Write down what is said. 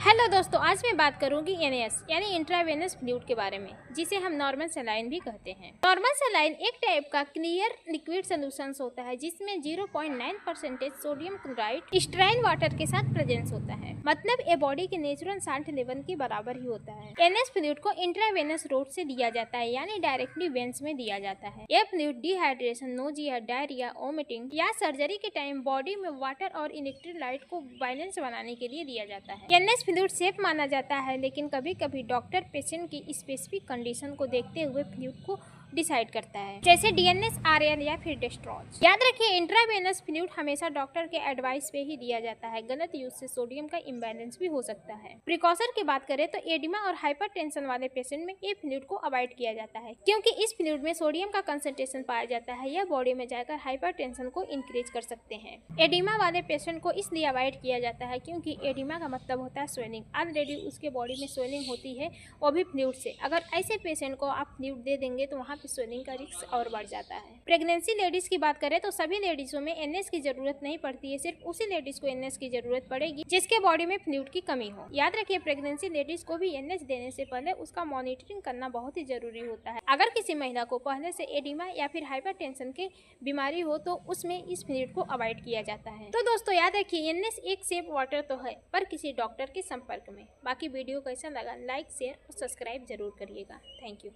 Hello दोस्तों, आज मैं बात करूंगी एनएस यानी इंट्रावेनस फ्लूइड के बारे में, जिसे हम नॉर्मल सलाइन भी कहते हैं। नॉर्मल सलाइन एक टाइप का क्लियर लिक्विड सोल्यूशन होता है जिसमें 0.9% सोडियम क्लोराइड स्टेराइन वाटर के साथ प्रेजेंस होता है। मतलब ये बॉडी के नेचुरल साल्ट लेवल के बराबर ही होता है। एनएस फ्लूइड को इंट्रावेनस रोड से दिया जाता है यानी डायरेक्टली वेन्स में दिया जाता है। यह fluid dehydration, nausea, diarrhoea, vomiting या सर्जरी के टाइम बॉडी में वाटर और इलेक्ट्रोलाइट को बैलेंस बनाने के लिए दिया जाता है। एनएस फ्लूइड सेफ माना जाता है, लेकिन कभी कभी डॉक्टर पेशेंट की स्पेसिफिक कंडीशन को देखते हुए फ्लूइड को डिसाइड करता है, जैसे डीएनएस, आरएल या फिर डेस्ट्रॉज। याद रखिए, इंट्रावेनस फ्लूइड हमेशा डॉक्टर के एडवाइस पे ही दिया जाता है। गलत यूज से सोडियम का इम्बैलेंस भी हो सकता है। प्रिकॉशन की बात करें तो एडिमा और हाइपरटेंशन वाले पेशेंट में ये फ्लूइड को अवॉइड किया जाता है, क्योंकि इस फ्लूइड में सोडियम का कंसंट्रेशन पाया जाता है। यह बॉडी में जाकर हाइपरटेंशन को इंक्रीज कर सकते हैं। एडिमा वाले पेशेंट को इसलिए अवॉइड किया जाता है क्योंकि एडिमा का मतलब होता है स्वेलिंग। ऑलरेडी उसके बॉडी में स्वेलिंग होती है, वो भी फ्लूइड से। अगर ऐसे पेशेंट को आप फ्लूइड दे देंगे तो वहाँ पे स्वेलिंग का रिस्क और बढ़ जाता है। प्रेगनेंसी लेडीज की बात करें तो सभी लेडीजों में एनएस की जरूरत नहीं पड़ती है। सिर्फ उसी लेडीज को एनएस की जरूरत पड़ेगी जिसके बॉडी में फ्लूइड की कमी हो। याद रखिए, प्रेगनेंसी लेडीज को भी एनएस देने से पहले उसका मॉनिटरिंग करना बहुत ही जरूरी होता है। अगर किसी महिला को पहले से एडिमा या फिर हाइपरटेंशन की बीमारी हो तो उसमें इस फ्लूइड को अवॉइड किया जाता है। तो दोस्तों, याद रखिए, एनएस एक सेफ वाटर तो है, पर किसी डॉक्टर के संपर्क में। बाकी वीडियो कैसा लगा, लाइक, शेयर और सब्सक्राइब जरूर करिएगा। Thank you.